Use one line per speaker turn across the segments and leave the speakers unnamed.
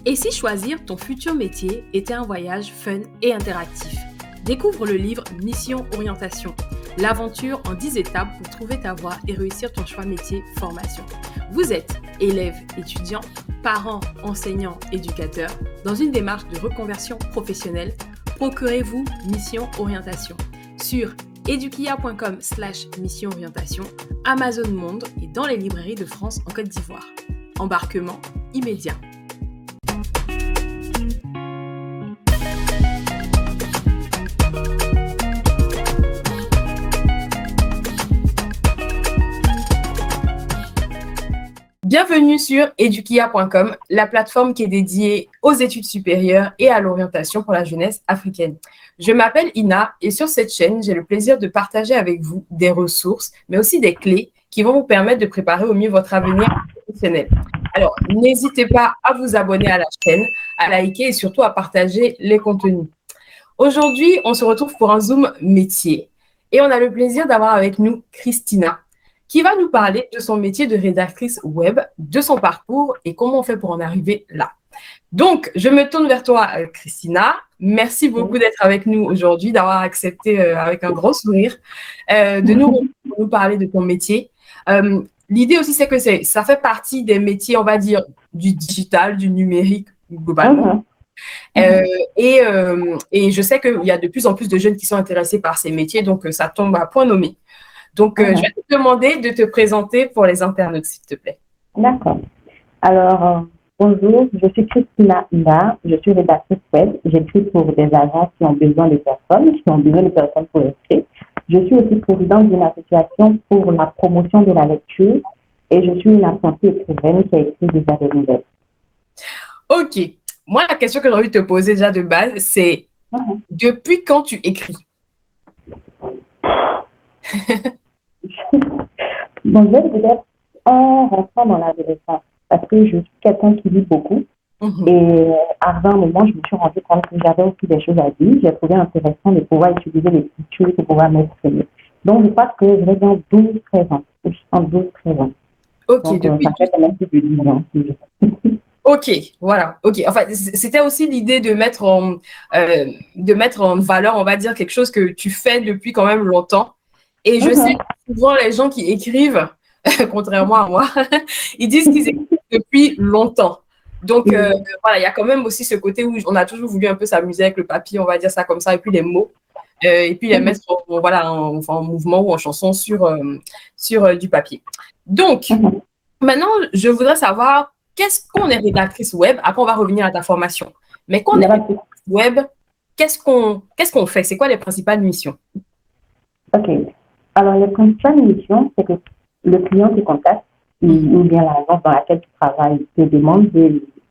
Et si choisir ton futur métier était un voyage fun et interactif? Découvre le livre Mission Orientation, l'aventure en 10 étapes pour trouver ta voie et réussir ton choix métier formation. Vous êtes élève, étudiant, parent, enseignant, éducateur. Dans une démarche de reconversion professionnelle, procurez-vous Mission Orientation sur edukia.com/mission orientation, Amazon Monde et dans les librairies de France en Côte d'Ivoire. Embarquement immédiat. Bienvenue sur edukia.com, la plateforme qui est dédiée aux études supérieures et à l'orientation pour la jeunesse africaine. Je m'appelle Ina et sur cette chaîne, j'ai le plaisir de partager avec vous des ressources, mais aussi des clés qui vont vous permettre de préparer au mieux votre avenir professionnel. Alors, n'hésitez pas à vous abonner à la chaîne, à liker et surtout à partager les contenus. Aujourd'hui, on se retrouve pour un Zoom métier et on a le plaisir d'avoir avec nous Christina, qui va nous parler de son métier de rédactrice web, de son parcours et comment on fait pour en arriver là. Donc, je me tourne vers toi, Christina. Merci beaucoup d'être avec nous aujourd'hui, d'avoir accepté avec un gros sourire de nous parler de ton métier. L'idée aussi, c'est que ça fait partie des métiers, on va dire, du digital, du numérique, globalement. Et je sais qu'il y a de plus en plus de jeunes qui sont intéressés par ces métiers, donc ça tombe à point nommé. Donc, je vais te demander de te présenter pour les internautes, s'il te plaît.
D'accord. Alors, bonjour, je suis Christina Ina, je suis rédactrice web. J'écris pour des agences qui ont besoin de personnes pour écrire. Je suis aussi présidente d'une association pour la promotion de la lecture et je suis une apprentie écrivaine qui a écrit déjà des nouvelles.
Ok. Moi, la question que j'ai envie de te poser déjà de base, c'est depuis quand tu écris?
Bon, je vais peut-être en rentrant dans l'adolescence parce que je suis quelqu'un qui lit beaucoup. Et avant un moment, je me suis rendu compte que j'avais aussi des choses à dire. J'ai trouvé intéressant de pouvoir utiliser l'écriture pour pouvoir m'exprimer. Donc, je pense que j'ai dans 12-13 ans. En 12-13 ans.
Ok,
donc,
depuis
ça fait quand même plus de 10 ans.
Ok, voilà. Ok, enfin, c'était aussi l'idée de mettre en valeur, on va dire, quelque chose que tu fais depuis quand même longtemps. Et je sais que souvent, les gens qui écrivent, contrairement à moi, ils disent qu'ils écrivent depuis longtemps. Donc, voilà, il y a quand même aussi ce côté où on a toujours voulu un peu s'amuser avec le papier, on va dire ça comme ça, et puis les mots, et puis les mettre en mouvement ou en chanson sur du papier. Donc, maintenant, je voudrais savoir, qu'est-ce qu'on est rédactrice web? Après, on va revenir à ta formation. Mais quand on est rédactrice web, qu'est-ce qu'on fait? C'est quoi les principales missions?
Ok. Alors, les principales missions, c'est que le client te contacte ou bien l'agence dans laquelle tu travailles te demande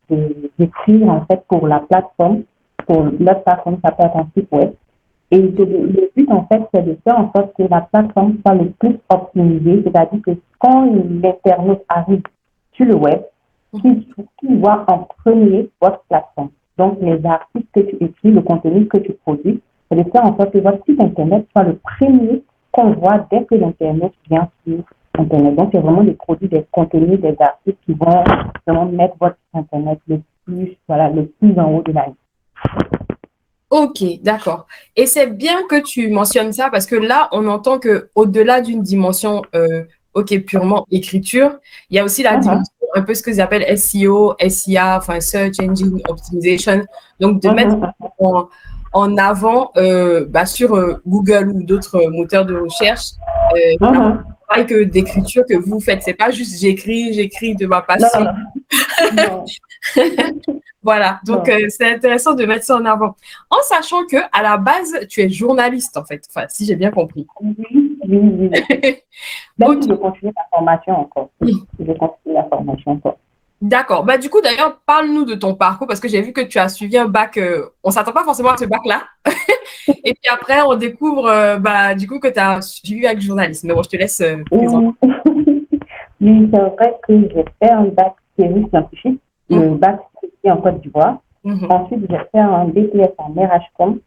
d'écrire en fait pour la plateforme, pour notre plateforme, ça peut être un site web. Et le but en fait, c'est de faire en sorte que la plateforme soit le plus optimisée, c'est-à-dire que quand l'internaute arrive sur le web, qu'il voit en premier votre plateforme. Donc, les articles que tu écris, le contenu que tu produis, c'est de faire en sorte que votre site Internet soit le premier qu'on voit dès que l'Internet vient sur Internet. Donc, c'est vraiment de produire des contenus, des articles qui vont vraiment mettre votre site Internet le plus en haut de la liste.
Ok, d'accord. Et c'est bien que tu mentionnes ça parce que là, on entend qu'au-delà d'une dimension purement écriture, il y a aussi la dimension, un peu ce que appellent SEO, SEA, enfin Search Engine Optimization. Donc, de mettre en avant sur Google ou d'autres moteurs de recherche travail que d'écriture que vous faites. C'est pas juste j'écris de ma passion.
Non.
Voilà, donc c'est intéressant de mettre ça en avant. En sachant que à la base, tu es journaliste en fait, enfin, si j'ai bien compris.
Oui. Donc, je continue la formation encore.
D'accord. Bah, du coup, d'ailleurs, parle-nous de ton parcours parce que j'ai vu que tu as suivi un bac. On ne s'attend pas forcément à ce bac-là. Et puis après, on découvre du coup que tu as suivi avec journalisme. Mais bon, je te laisse présenter.
Oui, c'est vrai que j'ai fait un bac série scientifique, le bac ici en Côte d'Ivoire. Ensuite, j'ai fait un BTS en RHCOM.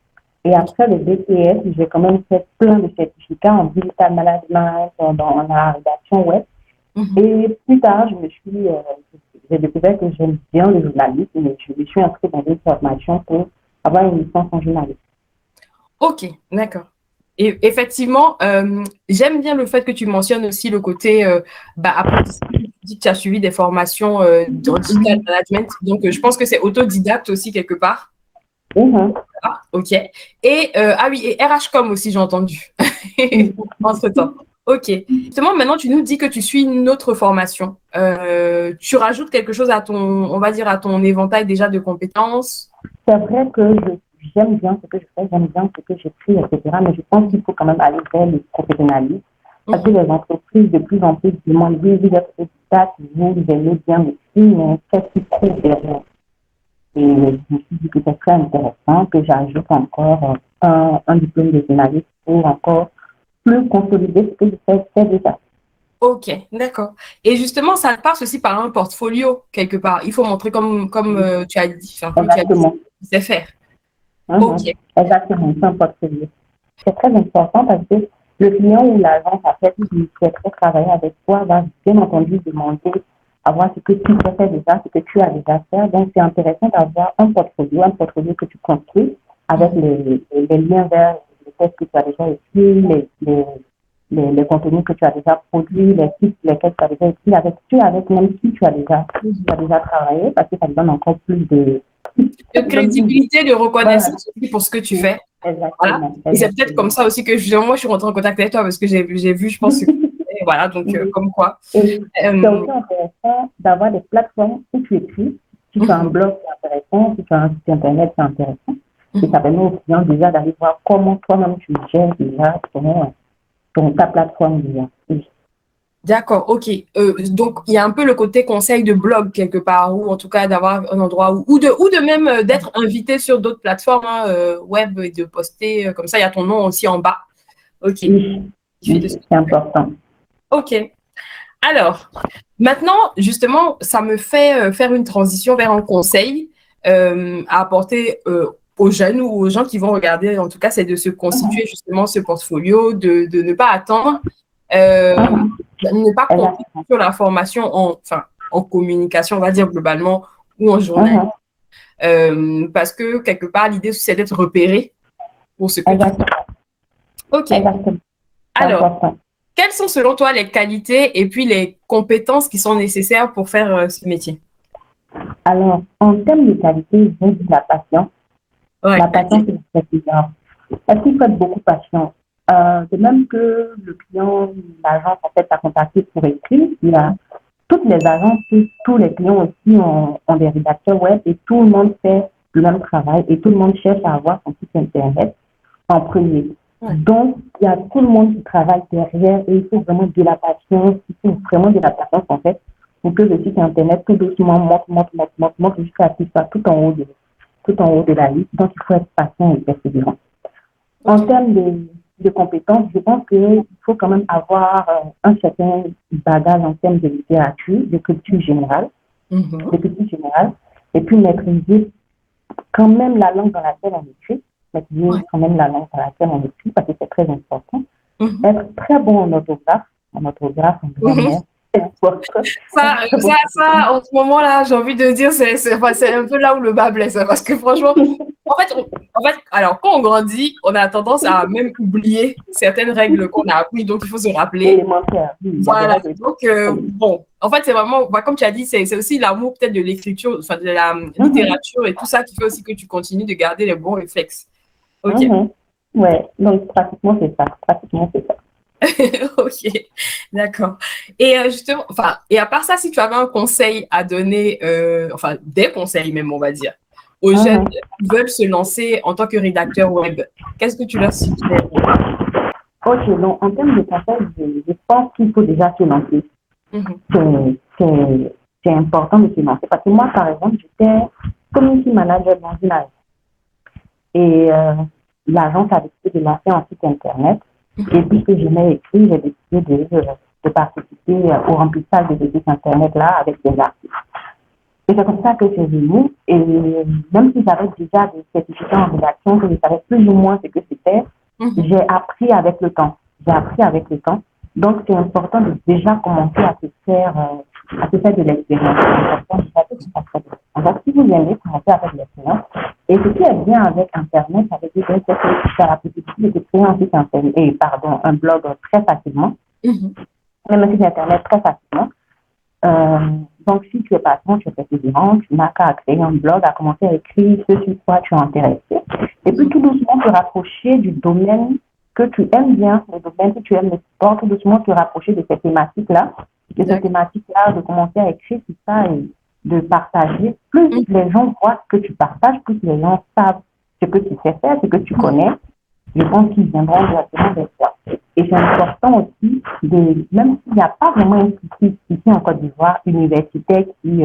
Et après le BTS, j'ai quand même fait plein de certificats en digital management, dans la rédaction web. Et plus tard, je me suis j'ai découvert que j'aime bien le journalisme et je me suis inscrite dans une formation pour avoir une licence en journalisme.
Ok, d'accord. Et effectivement, j'aime bien le fait que tu mentionnes aussi le côté apprentissage. Tu dis que tu as suivi des formations dans digital management, donc je pense que c'est autodidacte aussi quelque part. Ah, ok. Et oui, et RH-Com aussi, j'ai entendu. Entre-temps. Ok. Justement, maintenant, tu nous dis que tu suis une autre formation. Tu rajoutes quelque chose à ton, on va dire, à ton éventail déjà de compétences.
C'est vrai que j'aime bien ce que je fais, j'aime bien ce que j'écris, etc. Mais je pense qu'il faut quand même aller vers le professionnalisme. Parce que les entreprises de plus en plus demandent, oui, vous êtes autodidacte, vous aimez bien le film, mais qu'est-ce qui trouve derrière? Et je me suis dit que c'est très intéressant que j'ajoute encore un diplôme de journaliste pour encore plus consolider ce que je fais déjà.
Ok, d'accord. Et justement, ça passe aussi par un portfolio quelque part. Il faut montrer comme tu as dit, enfin, comme tu as dit,
Exactement.
tu sais faire. Ok.
Exactement, c'est un portfolio. C'est très important parce que le client ou l'agence, en fait, qui souhaiterait travailler avec toi, va bien entendu demander à voir ce que tu sais faire déjà, ce que tu as déjà fait. Donc, c'est intéressant d'avoir un portfolio que tu construis avec les liens vers les textes que tu as déjà écrits, les contenus que tu as déjà produits, les sites lesquels tu as déjà écrit, avec même qui tu as déjà travaillé, parce que ça te donne encore plus de
crédibilité, de reconnaissance aussi pour ce que tu fais.
Exactement.
Voilà. Et c'est peut-être comme ça aussi que moi, je suis rentrée en contact avec toi parce que j'ai vu, je pense, que voilà, donc comme quoi.
Et c'est aussi intéressant d'avoir des plateformes où tu écris. Si tu as un blog, c'est intéressant. Si tu as un site internet, c'est intéressant. Et ça permet aux clients déjà d'aller voir comment toi-même tu gères déjà ta plateforme déjà.
D'accord, ok. Donc, il y a un peu le côté conseil de blog quelque part, ou en tout cas d'avoir un endroit ou de même d'être invité sur d'autres plateformes web et de poster comme ça, il y a ton nom aussi en bas. Ok.
Oui, c'est important.
Ok. Alors, maintenant, justement, ça me fait faire une transition vers un conseil à apporter aux jeunes ou aux gens qui vont regarder, en tout cas, c'est de se constituer justement ce portfolio, de ne pas attendre. Ne pas compter sur la formation en communication, on va dire globalement, ou en journalisme. Parce que quelque part, l'idée, c'est d'être repéré pour ce que tu fais. Ok. Alors, quelles sont selon toi les qualités et puis les compétences qui sont nécessaires pour faire ce métier?
Alors, en termes de qualité, j'ai dit la patience. La patience, c'est évident. Parce qu'il faut être beaucoup patient. De même que le client, l'agence, en fait, a contacté pour écrire, il y a toutes les agences, tous les clients aussi ont des rédacteurs web et tout le monde fait le même travail et tout le monde cherche à avoir son site internet en premier. Donc, il y a tout le monde qui travaille derrière et il faut vraiment de la patience, en fait, pour que le site internet tout doucement monte jusqu'à ce qu'il soit tout en haut de la liste. Donc, il faut être patient et persévérant. En termes de compétences, je pense qu'il faut quand même avoir un certain bagage en termes de littérature, de culture générale, et puis maîtriser quand même la langue dans laquelle on écrit, parce que c'est très important. Être très bon en orthographe, en grammaire.
Ça, en ce moment-là, j'ai envie de dire, c'est un peu là où le bas blesse, parce que franchement, en fait, alors quand on grandit, on a tendance à même oublier certaines règles qu'on a apprises, donc il faut se rappeler. Voilà, donc bon, en fait, c'est vraiment, comme tu as dit, c'est aussi l'amour peut-être de l'écriture, enfin de la littérature et tout ça qui fait aussi que tu continues de garder les bons réflexes. Ok.
Ouais, donc pratiquement c'est ça.
Ok, d'accord. Et justement, et à part ça, si tu avais un conseil à donner, des conseils même, on va dire, aux jeunes qui veulent se lancer en tant que rédacteur web, qu'est-ce que tu leur suggères?
Ok, donc en termes de conseils, je pense qu'il faut déjà se lancer. C'est important de se lancer. Parce que moi, par exemple, j'étais community manager dans une agence. Et l'agence a décidé de lancer un site internet. Et puisque je m'ai écrit, j'ai décidé de participer au remplissage de ce site internet-là avec des artistes. Et c'est comme ça que c'est venu. Et même si j'avais déjà des certificats en rédaction, que je savais plus ou moins ce que c'était, j'ai appris avec le temps. Donc, c'est important de déjà commencer à se faire à se faire de l'expérience. Donc, si vous aimez, commencez avec l'expérience. Et ce qui est bien avec Internet, avec les c'est que tu as la possibilité de créer un site internet, un blog très facilement, même un site internet très facilement. Donc, si tu es patron, tu es persévérant, tu n'as qu'à créer un blog, à commencer à écrire ce sur quoi tu es intéressé. Et puis, tout doucement, te rapprocher du domaine que tu aimes bien, le domaine que tu aimes le sport, tout doucement te rapprocher de cette thématique-là, de commencer à écrire tout ça et de partager. Plus les gens voient ce que tu partages, plus les gens savent ce que tu sais faire, ce que tu connais. Je pense qu'ils viendront directement vers toi. Et c'est important aussi, même s'il n'y a pas vraiment un institut ici en Côte d'Ivoire, universitaire qui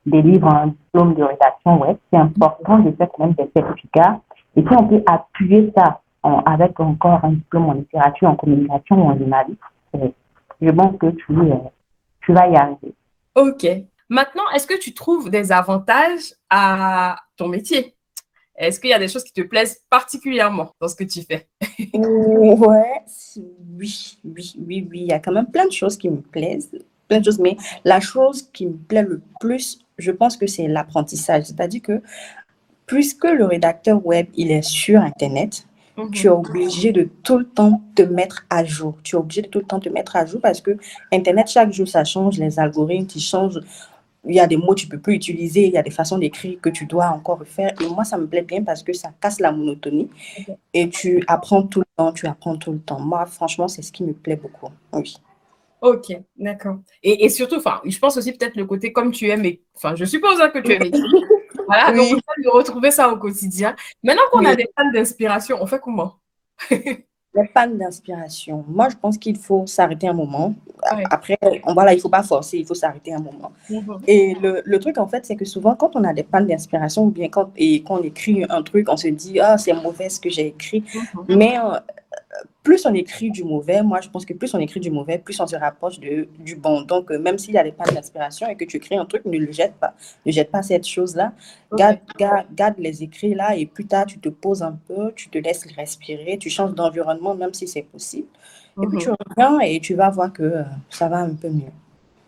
délivre un diplôme de rédaction web, c'est important de faire quand même des certificats. Et si on peut appuyer ça avec encore un diplôme en littérature, en communication ou en journalisme, je pense que tu vas y arriver.
Ok. Maintenant, est-ce que tu trouves des avantages à ton métier? Est-ce qu'il y a des choses qui te plaisent particulièrement dans ce que tu fais?
Ouais, oui. Il y a quand même plein de choses qui me plaisent, plein de choses, mais la chose qui me plaît le plus, je pense que c'est l'apprentissage. C'est-à-dire que puisque le rédacteur web, il est sur Internet, tu es obligé de tout le temps te mettre à jour. Tu es obligé de tout le temps te mettre à jour parce que Internet, chaque jour, ça change, les algorithmes, ils changent. Il y a des mots que tu ne peux plus utiliser, il y a des façons d'écrire que tu dois encore refaire. Et moi, ça me plaît bien parce que ça casse la monotonie et tu apprends tout le temps. Moi, franchement, c'est ce qui me plaît beaucoup. Oui.
Ok, d'accord. Et surtout, enfin, je pense aussi peut-être le côté comme tu aimes, enfin, je suppose que tu aimes écrire. Voilà, donc
Oui.
on peut de retrouver ça au quotidien. Maintenant qu'on a
Oui.
des pannes d'inspiration, on fait comment?
Les pannes d'inspiration. Moi, je pense qu'il faut s'arrêter un moment.
Ouais.
Après, voilà, il ne faut pas forcer, il faut s'arrêter un moment. Et le truc, en fait, c'est que souvent, quand on a des pannes d'inspiration ou bien quand on écrit un truc, on se dit, ah, c'est mauvais ce que j'ai écrit. Mais plus on écrit du mauvais, moi, je pense que plus on écrit du mauvais, plus on se rapproche du bon. Donc, même s'il y a des pannes d'inspiration et que tu écris un truc, ne le jette pas. Ne jette pas cette chose-là. Garde les écrits là et plus tard, tu te poses un peu, tu te laisses respirer, tu changes d'environnement, même si c'est possible. Et puis, tu reviens et tu vas voir que ça va un peu mieux.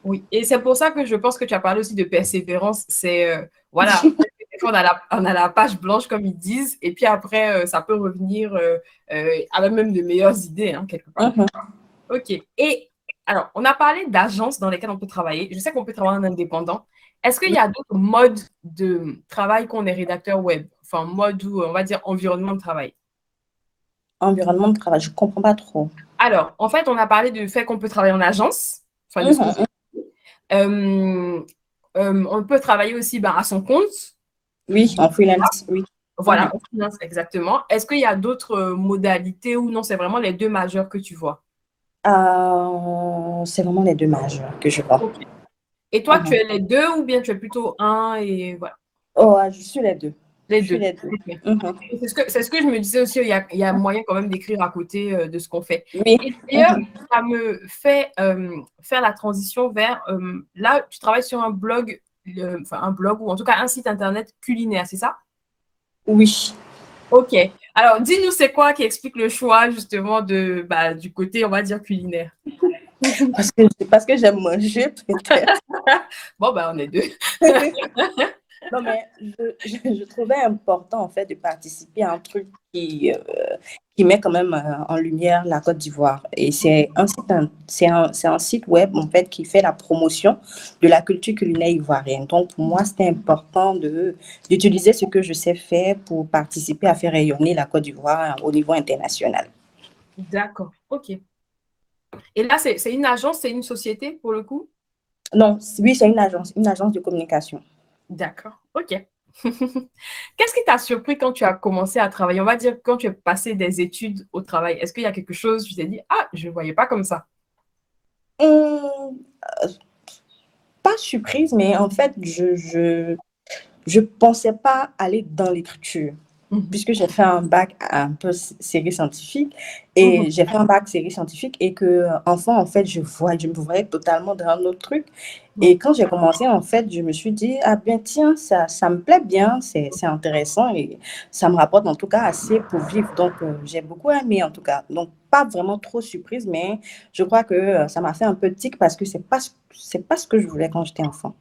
Oui, et c'est pour ça que je pense que tu as parlé aussi de persévérance. C'est, voilà, des fois on a la page blanche, comme ils disent, et puis après, ça peut revenir avec même de meilleures idées, hein, quelque part. Ok. Et alors, on a parlé d'agences dans lesquelles on peut travailler. Je sais qu'on peut travailler en indépendant. Est-ce qu'il y a d'autres modes de travail qu'on est rédacteur web? Enfin, mode ou on va dire environnement de travail.
Environnement de travail, je ne comprends pas trop.
Alors, en fait, on a parlé du fait qu'on peut travailler en agence. Enfin, de ce qu'on on peut travailler aussi à son compte.
Oui, en freelance, oui.
Voilà, en freelance, exactement. Est-ce qu'il y a d'autres modalités ou non, c'est vraiment les deux majeures que tu vois?
C'est vraiment les deux majeurs que je vois.
Okay. Et toi, tu es les deux ou bien tu es plutôt un et voilà?
Oh, je suis les deux.
Les
je
deux.
suis les deux.
Okay. C'est ce que je me disais aussi, il y a moyen quand même d'écrire à côté de ce qu'on fait.
Oui.
Et d'ailleurs, ça me fait faire la transition vers, là, tu travailles sur un blog ou en tout cas un site internet culinaire, c'est ça?
Oui.
Ok. Alors, dis-nous, c'est quoi qui explique le choix justement du côté, on va dire, culinaire?
Parce que j'aime manger, peut-être.
Bon, on est deux.
Non, mais je trouvais important, en fait, de participer à un truc qui met quand même en lumière la Côte d'Ivoire. Et c'est un site web, en fait, qui fait la promotion de la culture culinaire ivoirienne. Donc, pour moi, c'était important d'utiliser ce que je sais faire pour participer à faire rayonner la Côte d'Ivoire au niveau international.
D'accord, ok. Et là, c'est une agence, c'est une société pour le coup?
Non, oui, c'est une agence de communication.
D'accord, ok. Qu'est-ce qui t'a surpris quand tu as commencé à travailler? On va dire quand tu es passé des études au travail. Est-ce qu'il y a quelque chose, tu t'es dit, ah, je ne voyais pas comme ça?
Pas surprise, mais en fait, je pensais pas aller dans l'écriture. puisque j'ai fait un bac un peu série scientifique et j'ai fait un bac série scientifique et que enfant en fait je me voyais totalement dans un autre truc et quand j'ai commencé en fait je me suis dit ah bien tiens ça me plaît bien c'est intéressant et ça me rapporte en tout cas assez pour vivre donc j'ai beaucoup aimé en tout cas donc pas vraiment trop surprise mais je crois que ça m'a fait un peu tic parce que c'est pas ce que je voulais quand j'étais enfant.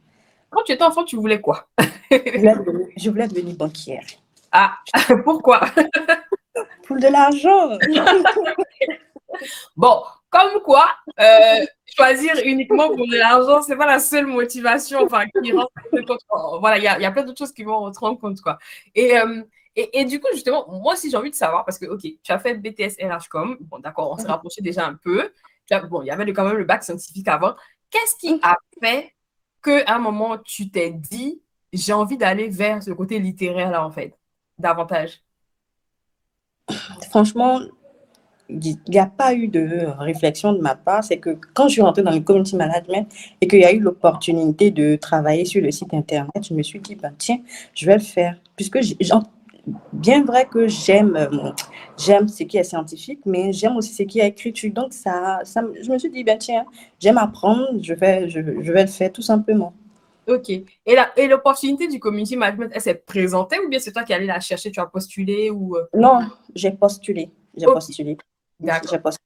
Quand tu étais enfant, tu voulais quoi?
Je voulais devenir banquière.
Ah, pourquoi?
Pour de l'argent.
Bon, comme quoi, choisir uniquement pour de l'argent, c'est pas la seule motivation, enfin, qui rentre en compte. Voilà, il y a plein d'autres choses qui vont rentrer en compte, quoi. Et, et du coup, justement, moi aussi, j'ai envie de savoir, parce que, OK, tu as fait BTS RH-Com, bon, d'accord, on s'est rapproché déjà un peu. Bon, il y avait quand même le bac scientifique avant. Qu'est-ce qui a fait qu'à un moment, tu t'es dit, j'ai envie d'aller vers ce côté littéraire, là, en fait, davantage?
Franchement, il n'y a pas eu de réflexion de ma part. C'est que quand je suis rentrée dans le community management et qu'il y a eu l'opportunité de travailler sur le site internet, je me suis dit, ben, tiens, je vais le faire. Puisque, bien vrai que j'aime ce qui est scientifique, mais j'aime aussi ce qui est écriture. Donc, je me suis dit, ben, tiens, j'aime apprendre, je vais le faire tout simplement.
Ok. Et l'opportunité du community management, elle s'est présentée ou bien c'est toi qui allais la chercher, tu as postulé ou...
Non, j'ai postulé. J'ai
Ok,
postulé.
d'accord.
J'ai postulé.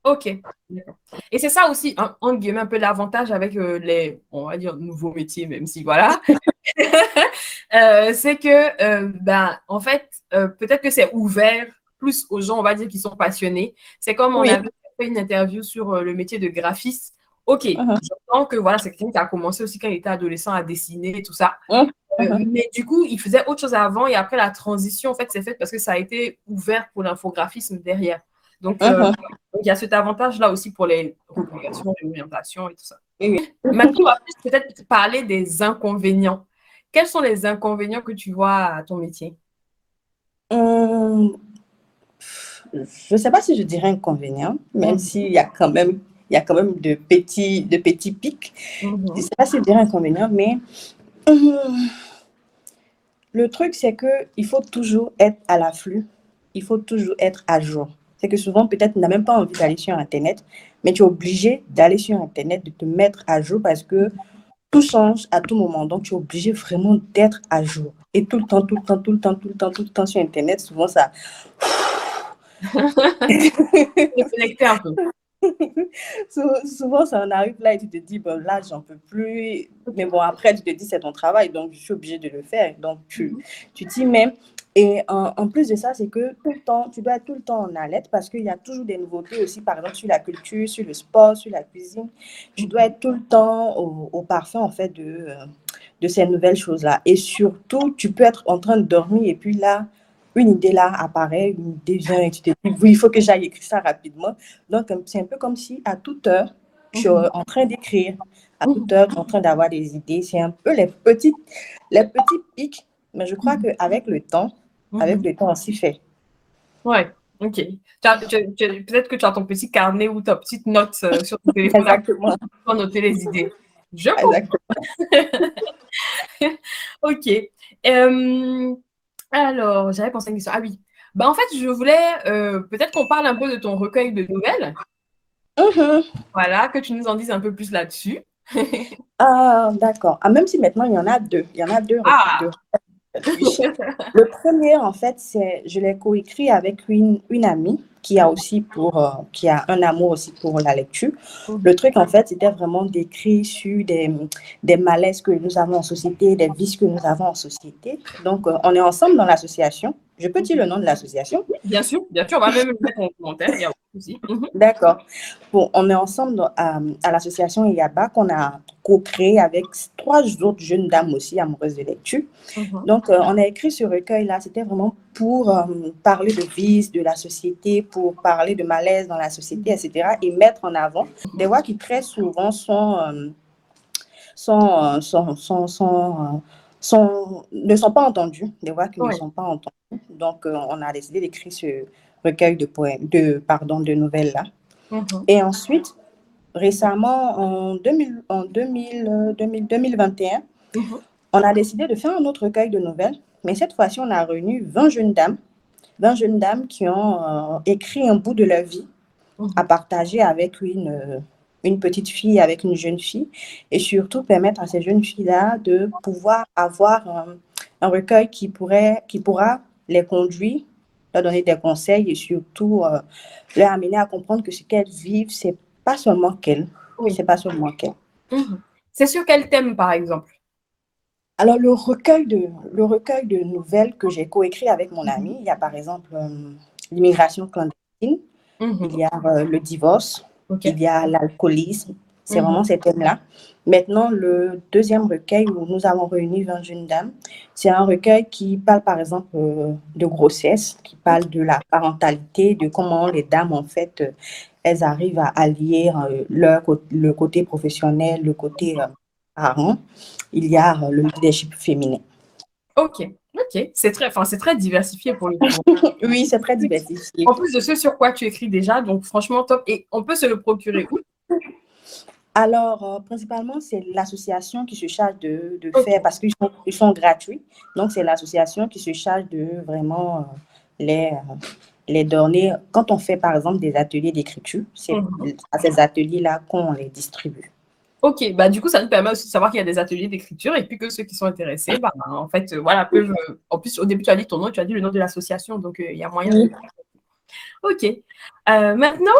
Ok, d'accord. Et c'est ça aussi, entre guillemets, un peu l'avantage avec les, on va dire, nouveaux métiers, même si voilà, c'est que, ben, en fait, peut-être que c'est ouvert plus aux gens, on va dire, qui sont passionnés. C'est comme on
Oui.
avait fait une interview sur le métier de graphiste. Ok,
Mhm.
j'entends que voilà, c'est quelqu'un qui a commencé aussi quand il était adolescent à dessiner et tout ça.
Mhm.
Mais du coup, il faisait autre chose avant et après la transition, en fait, c'est fait parce que ça a été ouvert pour l'infographisme derrière. Donc,
Mhm.
il y a cet avantage-là aussi pour les reconversions, les orientations et tout ça.
Oui.
Maintenant, on va peut-être parler des inconvénients. Quels sont les inconvénients que tu vois à ton métier?
Hum, je ne sais pas si je dirais inconvénient, même s'il y a quand même, il y a quand même de petits pics. Je ne sais pas si je dirais inconvénient, mais hum, le truc, c'est qu'il faut toujours être à l'afflux. Il faut toujours être à jour. C'est que souvent, peut-être, tu n'as même pas envie d'aller sur Internet, mais tu es obligé d'aller sur Internet, de te mettre à jour parce que tout change à tout moment. Donc, tu es obligé vraiment d'être à jour. Et tout le temps, tout le temps, tout le temps, tout le temps, tout le temps sur Internet, souvent, ça,
Déconnecter un peu.
souvent, ça en arrive là et tu te dis, bon, là, j'en peux plus. Mais bon, après, tu te dis, c'est ton travail, donc je suis obligée de le faire. Donc, tu t'y mets. Et en plus de ça, c'est que tout le temps, tu dois être tout le temps en alerte parce qu'il y a toujours des nouveautés aussi, par exemple, sur la culture, sur le sport, sur la cuisine. Tu dois être tout le temps au parfum, en fait, de ces nouvelles choses-là. Et surtout, tu peux être en train de dormir et puis là, une idée là apparaît, une idée vient et tu te dis, oui, il faut que j'aille écrire ça rapidement. Donc, c'est un peu comme si à toute heure, tu es en train d'écrire, à toute heure, tu es en train d'avoir des idées. C'est un peu les petits pics, mais je crois qu'avec avec le temps, on s'y fait.
Ouais, ok. Peut-être que tu as ton petit carnet ou ta petite note sur ton téléphone
Exactement.
pour noter les idées. Je comprends.
Exactement.
Ok. Alors, j'avais pensé à une question. Ah oui. Bah, en fait, je voulais peut-être qu'on parle un peu de ton recueil de nouvelles. Voilà, que tu nous en dises un peu plus là-dessus.
Ah, d'accord. Ah, même si maintenant, il y en a deux. Il y en a deux.
Ah!
Oui. Le premier, en fait, je l'ai coécrit avec une amie qui a aussi qui a un amour aussi pour la lecture. Le truc, en fait, c'était vraiment d'écrire sur des malaises que nous avons en société, des vices que nous avons en société. Donc, on est ensemble dans l'association. Je peux dire le nom de l'association?
Bien sûr, on va même le mettre en commentaire, il y a pas de souci.
D'accord. Bon, on est ensemble à l'association IABA qu'on a co-créé avec trois autres jeunes dames aussi amoureuses de lecture. Donc, on a écrit ce recueil-là, c'était vraiment pour parler de vices de la société, pour parler de malaise dans la société, etc. et mettre en avant des voix qui très souvent ne sont pas entendues, des voix qui ne sont pas entendues. Donc, on a décidé d'écrire ce recueil de poèmes, de nouvelles-là. Et ensuite, récemment, en 2021, on a décidé de faire un autre recueil de nouvelles, mais cette fois-ci, on a réuni 20 jeunes dames qui ont écrit un bout de leur vie à
Mhm.
partager avec une petite fille, avec une jeune fille, et surtout permettre à ces jeunes filles-là de pouvoir avoir un recueil qui pourra les conduire, leur donner des conseils et surtout leur amener à comprendre que ce qu'elles vivent, pas seulement qu'elles,
Oui.
c'est pas seulement qu'elles.
Mhm. C'est sur quel thème, par exemple?
Alors, le recueil de nouvelles que j'ai coécrit avec mon ami, il y a par exemple l'immigration clandestine, il
Mhm.
y a le divorce,
Ok.
il y a l'alcoolisme. C'est
Mhm.
vraiment ces thèmes-là. Maintenant, le deuxième recueil où nous avons réuni 20 jeunes dames, c'est un recueil qui parle par exemple de grossesse, qui
Ok.
parle de la parentalité, de comment les dames, en fait, elles arrivent à allier le côté professionnel, le côté parent. Il y a le leadership féminin.
Ok. Ok. Enfin, c'est très diversifié pour le coup.
Oui, c'est très diversifié.
En plus de ce sur quoi tu écris déjà, donc franchement top. Et on peut se le procurer où?
Alors, principalement, c'est l'association qui se charge de faire,
Ok.
parce ils sont gratuits. Donc, c'est l'association qui se charge de vraiment les donner. Quand on fait, par exemple, des ateliers d'écriture, c'est
Mhm.
à ces ateliers-là qu'on les distribue.
Ok, bah du coup, ça nous permet aussi de savoir qu'il y a des ateliers d'écriture et puis que ceux qui sont intéressés, bah, en fait, voilà, peuvent. En plus, au début, tu as dit ton nom, tu as dit le nom de l'association, donc il y a moyen de.
Oui.
Ok. Maintenant,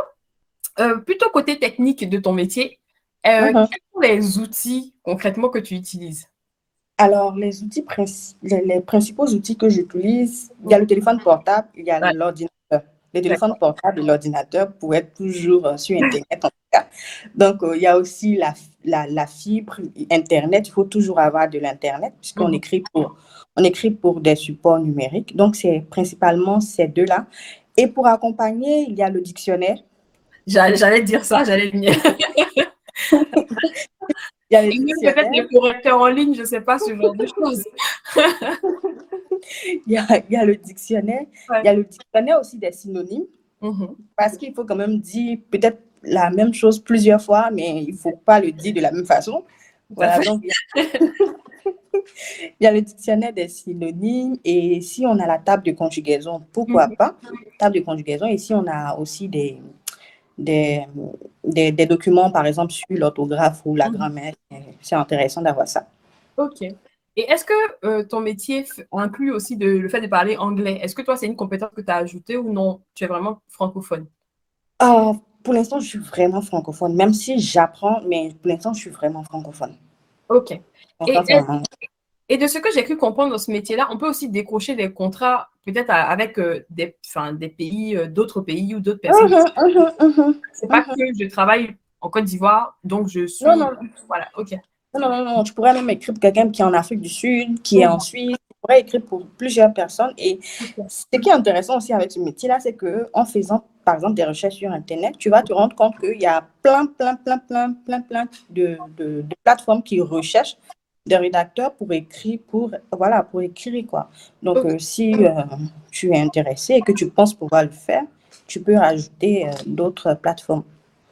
plutôt côté technique de ton métier,
Mhm.
quels sont les outils concrètement que tu utilises?
Alors, les principaux outils que j'utilise, il y a le téléphone portable, il y a
Ouais,
l'ordinateur. Le téléphone
d'accord.
portable et l'ordinateur pour être toujours sur Internet, en tout cas. Donc, il y a aussi la fibre Internet. Il faut toujours avoir de l'Internet puisqu'on
Mhm.
on écrit pour des supports numériques. Donc, c'est principalement ces deux-là. Et pour accompagner, il y a le dictionnaire.
J'allais dire ça, j'allais le nier.
Il y a le
Et même peut-être
dictionnaire.
des correcteurs en ligne, je ne sais pas, ce genre de choses.
Il y a le dictionnaire. Il y
Ouais.
a le dictionnaire aussi des synonymes.
Mhm.
Parce qu'il faut quand même dire peut-être la même chose plusieurs fois, mais il ne faut pas le dire de la même façon.
Tout à
Voilà,
fait.
donc il y a le dictionnaire des synonymes et si on a la table de conjugaison, pourquoi
Mhm.
pas? Table de conjugaison et si on a aussi des, des documents, par exemple, sur l'orthographe ou la
Mhm.
grammaire, c'est intéressant d'avoir ça.
Ok. Et est-ce que ton métier inclut aussi le fait de parler anglais? Est-ce que toi, c'est une compétence que tu as ajoutée ou non? Tu es vraiment francophone?
Euh, pour l'instant, je suis vraiment francophone, même si j'apprends, mais pour l'instant, je suis vraiment francophone.
Ok.
Pour
Et,
l'instant, c'est vraiment...
et de ce que j'ai cru comprendre dans ce métier-là, on peut aussi décrocher des contrats peut-être avec enfin, des pays, d'autres pays ou d'autres personnes.
Mhm, mhm, mhm,
C'est pas
mhm.
que je travaille en Côte d'Ivoire, donc je
Non,
suis.
non,
Voilà, ok.
non, non, non, non, tu pourrais même écrire pour quelqu'un qui est en Afrique du Sud, qui est en
Mhm.
Suisse, tu pourrais écrire pour plusieurs personnes. Et
Ok.
ce qui est intéressant aussi avec ce métier-là, c'est qu'en faisant, par exemple, des recherches sur Internet, tu vas te rendre compte qu'il y a plein de plateformes qui recherchent des rédacteurs pour écrire, voilà, pour écrire, quoi. Donc,
Ok.
si tu es intéressé et que tu penses pouvoir le faire, tu peux rajouter d'autres plateformes.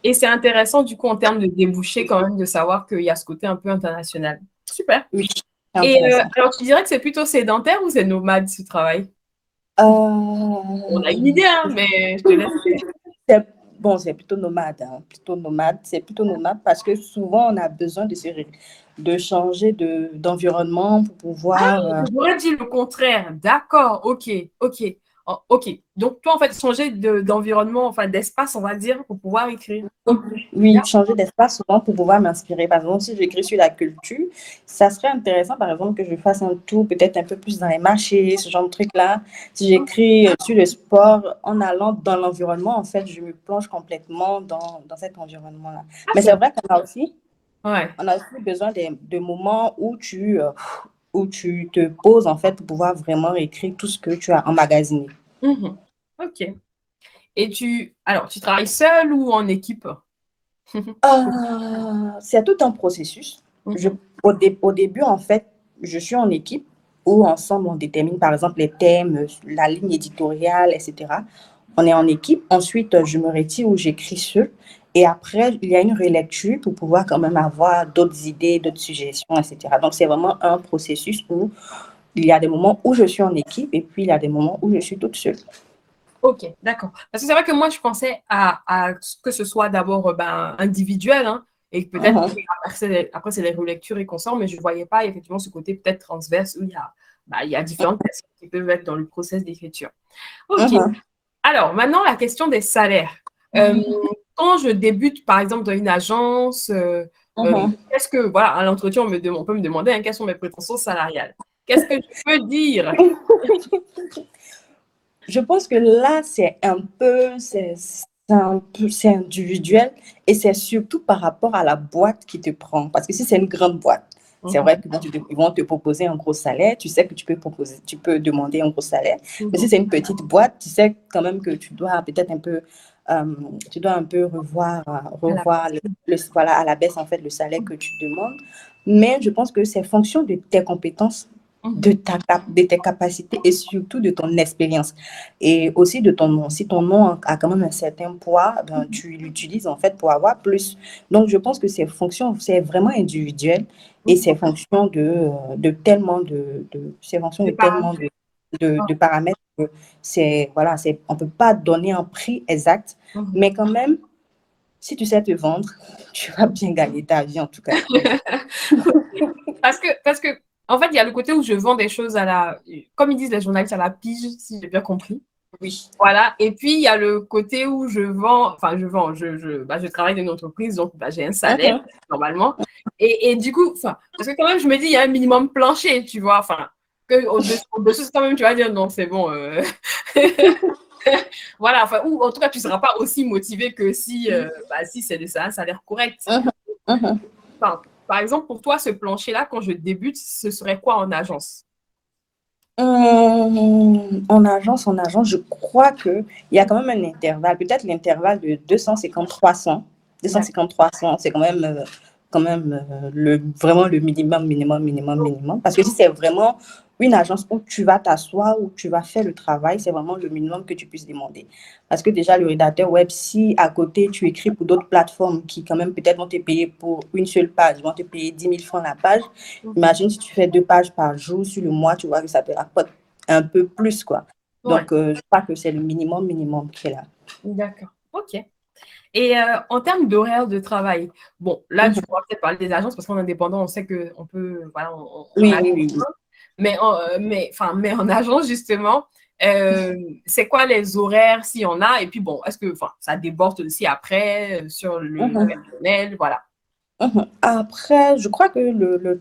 Et c'est intéressant, du coup, en termes de débouchés, quand même, de savoir qu'il y a ce côté un peu international. Super.
Oui, c'est
Et
intéressant.
alors, tu dirais que c'est plutôt sédentaire ou c'est nomade ce travail? On a une
Euh,
idée, hein, mais je te laisse.
C'est bon, c'est plutôt nomade, hein, plutôt nomade. C'est plutôt nomade parce que souvent on a besoin de changer d'environnement pour pouvoir.
J'aurais dit le contraire. D'accord, ok, ok. Oh, ok. Donc, toi, en fait, changer d'environnement, enfin, d'espace, on va dire, pour pouvoir écrire.
Oui, changer d'espace souvent pour pouvoir m'inspirer. Par exemple, si j'écris sur la culture, ça serait intéressant, par exemple, que je fasse un tour peut-être un peu plus dans les marchés, ce genre de trucs-là. Si j'écris sur le sport, en allant dans l'environnement, en fait, je me plonge complètement dans cet environnement-là.
Ah,
Mais
c'est
c'est vrai qu'on a aussi
ouais.
On a aussi besoin de moments où tu te poses en fait pour pouvoir vraiment écrire tout ce que tu as emmagasiné.
Mhm. Ok. Et alors, tu travailles seul ou en équipe?
C'est tout un processus. Je,
Mhm.
au début, en fait, je suis en équipe où ensemble on détermine par exemple les thèmes, la ligne éditoriale, etc. On est en équipe. Ensuite, je me retire où j'écris seul. Et après, il y a une relecture pour pouvoir quand même avoir d'autres idées, d'autres suggestions, etc. Donc, c'est vraiment un processus où il y a des moments où je suis en équipe et puis il y a des moments où je suis toute seule.
Ok, d'accord. Parce que c'est vrai que moi, je pensais à que ce soit d'abord individuel, hein, et peut-être après, c'est les relectures et consorts, mais je ne voyais pas effectivement ce côté peut-être transverse où il y a différentes personnes qui peuvent être dans le process d'écriture. Ok. Alors, maintenant, la question des salaires. Quand je débute, par exemple, dans une agence, qu'est-ce que, voilà, à l'entretien, on peut me demander hein, quelles sont mes prétentions salariales. Qu'est-ce que je peux dire?
Je pense que là, c'est individuel et c'est surtout par rapport à la boîte qui te prend. Parce que si c'est une grande boîte, c'est vrai que ils vont te proposer un gros salaire. Tu sais que tu peux demander un gros salaire. Mais si c'est une petite boîte, tu sais quand même que tu dois peut-être tu dois un peu revoir voilà, à la baisse en fait le salaire que tu demandes. Mais je pense que c'est fonction de tes compétences, de tes capacités et surtout de ton expérience et aussi de ton nom. Si ton nom a quand même un certain poids, ben, tu l'utilises en fait pour avoir plus. Donc, je pense que c'est vraiment individuel et c'est fonction de tellement c'est fonction de tellement de paramètres que voilà, on peut pas donner un prix exact, mais quand même, si tu sais te vendre, tu vas bien gagner ta vie en tout cas.
Parce que, en fait, il y a le côté où je vends des choses comme ils disent les journalistes, à la pige, si j'ai bien compris.
Oui.
Voilà. Et puis, il y a le côté où je travaille dans une entreprise, donc j'ai un salaire, normalement. Et du coup, parce que quand même, je me dis, il y a un minimum plancher, tu vois. Enfin, au-dessus, quand même, tu vas dire, non, c'est bon. Voilà. Enfin, ou en tout cas, tu ne seras pas aussi motivé que si c'est un salaire correct. Enfin, par exemple, pour toi, ce plancher-là, quand je débute, ce serait quoi en agence?
En agence, je crois qu'il y a quand même un intervalle, peut-être l'intervalle de 250-300. 250-300, c'est quand même vraiment le minimum. Parce que si c'est vraiment une agence où tu vas t'asseoir, où tu vas faire le travail, c'est vraiment le minimum que tu puisses demander. Parce que déjà, le rédacteur web, si à côté, tu écris pour d'autres plateformes qui quand même peut-être vont te payer pour une seule page, vont te payer 10 000 francs la page, imagine si tu fais 2 pages par jour sur le mois, tu vois que ça te rapporte un peu plus, quoi. Donc, je crois que c'est le minimum qui est là.
D'accord. OK. Et en termes d'horaire de travail, bon, là, tu pourras peut-être parler des agences parce qu'en indépendant, on sait qu'on peut, voilà,
Oui.
Mais en agence, justement, c'est quoi les horaires s'il y en a? Et puis, bon, est-ce que ça déborde aussi après sur le personnel? Voilà.
Après, je crois que le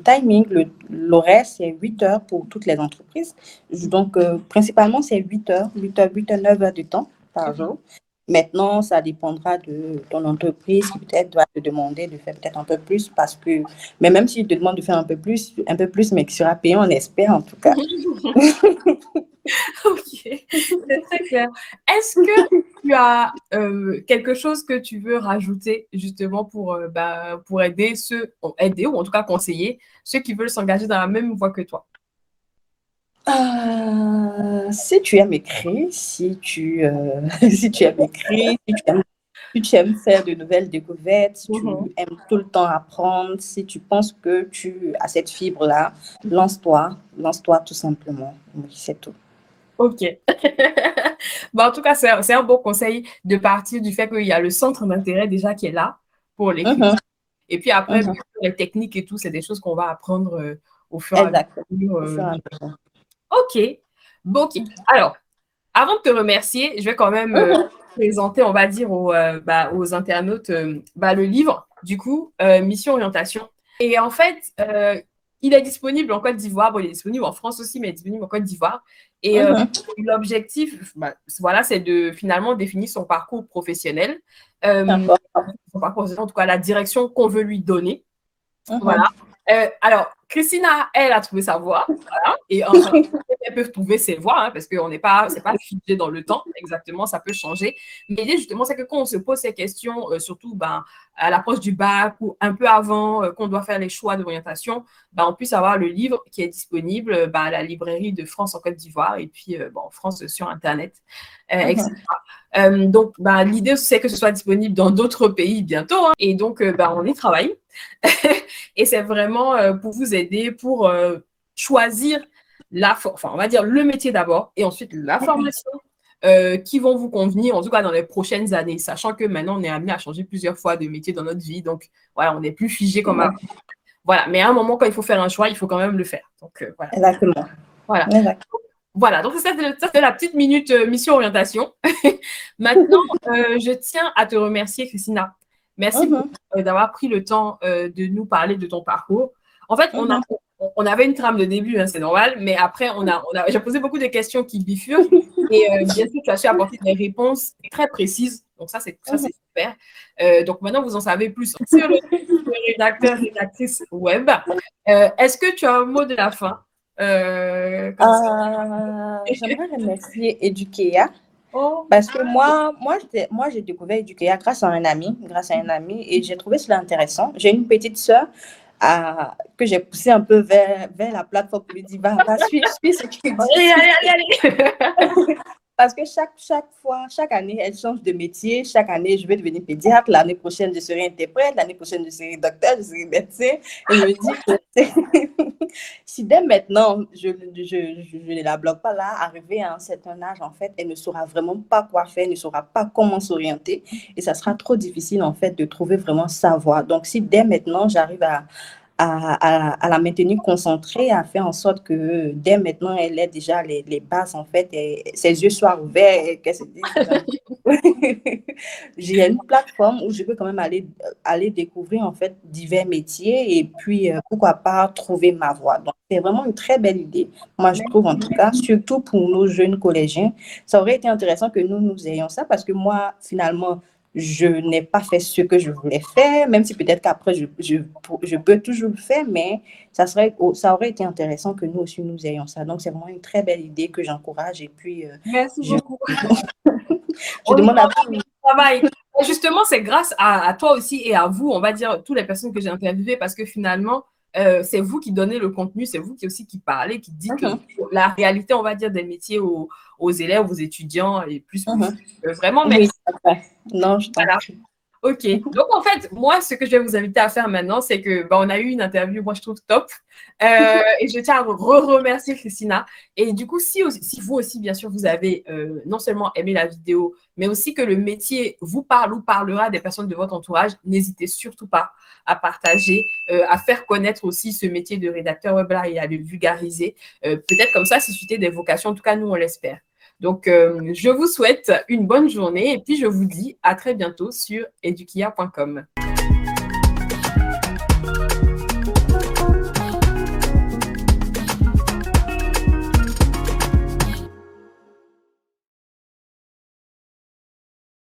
timing, l'horaire, c'est 8 heures pour toutes les entreprises. Donc, principalement, c'est 8 heures, 9 heures de temps par jour. Maintenant, ça dépendra de ton entreprise qui peut-être doit te demander de faire peut-être un peu plus mais même s'il te demande de faire un peu plus, mais qui sera payé, on espère en tout cas.
Ok, c'est très clair. Est-ce que tu as quelque chose que tu veux rajouter justement pour aider ou en tout cas conseiller ceux qui veulent s'engager dans la même voie que toi?
Si tu aimes écrire, si tu aimes écrire, si tu aimes faire de nouvelles découvertes, si tu aimes tout le temps apprendre, si tu penses que tu as cette fibre-là, lance-toi tout simplement. Oui, c'est tout.
Ok. En tout cas, c'est un bon conseil de partir du fait qu'il y a le centre d'intérêt déjà qui est là pour l'écriture. Et puis après, les techniques et tout, c'est des choses qu'on va apprendre au fur et à mesure. Ok. Bon, ok. Alors, avant de te remercier, je vais quand même présenter, on va dire, aux internautes le livre, du coup, Mission Orientation. Et en fait, il est disponible en Côte d'Ivoire. Bon, il est disponible en France aussi, mais il est disponible en Côte d'Ivoire. Et l'objectif, voilà, c'est de finalement définir son parcours professionnel. En tout cas, la direction qu'on veut lui donner. Voilà. Alors, Christina, elle a trouvé sa voie, voilà, et enfin, elles peuvent trouver ses voies, hein, parce que c'est pas figé dans le temps, exactement, ça peut changer. Mais l'idée, justement, c'est que quand on se pose ces questions, surtout à l'approche du bac ou un peu avant qu'on doit faire les choix d'orientation, on puisse avoir le livre qui est disponible à la librairie de France en Côte d'Ivoire et puis en France sur Internet, etc. Donc, l'idée, c'est que ce soit disponible dans d'autres pays bientôt, hein, et donc, on y travaille. Et c'est vraiment pour vous aider, pour choisir on va dire le métier d'abord et ensuite la formation qui vont vous convenir, en tout cas dans les prochaines années, sachant que maintenant on est amené à changer plusieurs fois de métier dans notre vie. Donc voilà, on n'est plus figé comme avant. Voilà, mais à un moment, quand il faut faire un choix, il faut quand même le faire. Donc voilà.
Exactement.
Voilà.
Exactement.
Voilà, donc ça c'est la petite minute mission orientation. Maintenant, je tiens à te remercier, Christina. Merci d'avoir pris le temps de nous parler de ton parcours. En fait, on avait une trame de début, hein, c'est normal, mais après, j'ai posé beaucoup de questions qui bifurquent et bien sûr, tu as su apporter des réponses très précises. Donc ça, c'est super. Donc maintenant, vous en savez plus sur le rédacteur, rédactrice web. Est-ce que tu as un mot de la fin?
J'aimerais remercier Eduquea parce que moi j'ai découvert Eduquea grâce à un ami et j'ai trouvé cela intéressant. J'ai une petite sœur que j'ai poussée un peu vers la plateforme pour lui dire va suivre ce qu'il dit. Allez. Parce que chaque année, elle change de métier. Chaque année, je vais devenir pédiatre. L'année prochaine, je serai interprète. L'année prochaine, je serai docteur, je serai médecin. Et je me dis que si dès maintenant, je ne la bloque pas là, arriver à un certain âge, en fait, elle ne saura vraiment pas quoi faire, elle ne saura pas comment s'orienter. Et ça sera trop difficile, en fait, de trouver vraiment sa voie. Donc, si dès maintenant, j'arrive à la maintenir concentrée, à faire en sorte que dès maintenant, elle ait déjà les bases, en fait, et ses yeux soient ouverts et qu'elle se dise j'ai une plateforme où je peux quand même aller découvrir, en fait, divers métiers et puis, pourquoi pas, trouver ma voie. Donc, c'est vraiment une très belle idée. Moi, je trouve, en tout cas, surtout pour nos jeunes collégiens, ça aurait été intéressant que nous ayons ça parce que moi, finalement, je n'ai pas fait ce que je voulais faire, même si peut-être qu'après, je peux toujours le faire, mais ça aurait été intéressant que nous aussi, nous ayons ça. Donc, c'est vraiment une très belle idée que j'encourage. Et puis,
merci beaucoup.
Je demande à tout le
travail. Justement, c'est grâce à toi aussi et à vous, on va dire, toutes les personnes que j'ai interviewées, parce que finalement, c'est vous qui donnez le contenu, c'est vous qui parlez, qui dites la réalité, on va dire, des métiers aux élèves, aux étudiants et plus. Vraiment, merci.
Oui, non, je t'en prie.
Ok, donc en fait, moi, ce que je vais vous inviter à faire maintenant, c'est que on a eu une interview, moi je trouve top, et je tiens à remercier Christina. Et du coup, si vous aussi, bien sûr, vous avez non seulement aimé la vidéo, mais aussi que le métier vous parle ou parlera des personnes de votre entourage, n'hésitez surtout pas à partager, à faire connaître aussi ce métier de rédacteur web là et à le vulgariser. Peut-être comme ça, susciter des vocations, en tout cas, nous, on l'espère. Donc, je vous souhaite une bonne journée et puis je vous dis à très bientôt sur eduquia.com.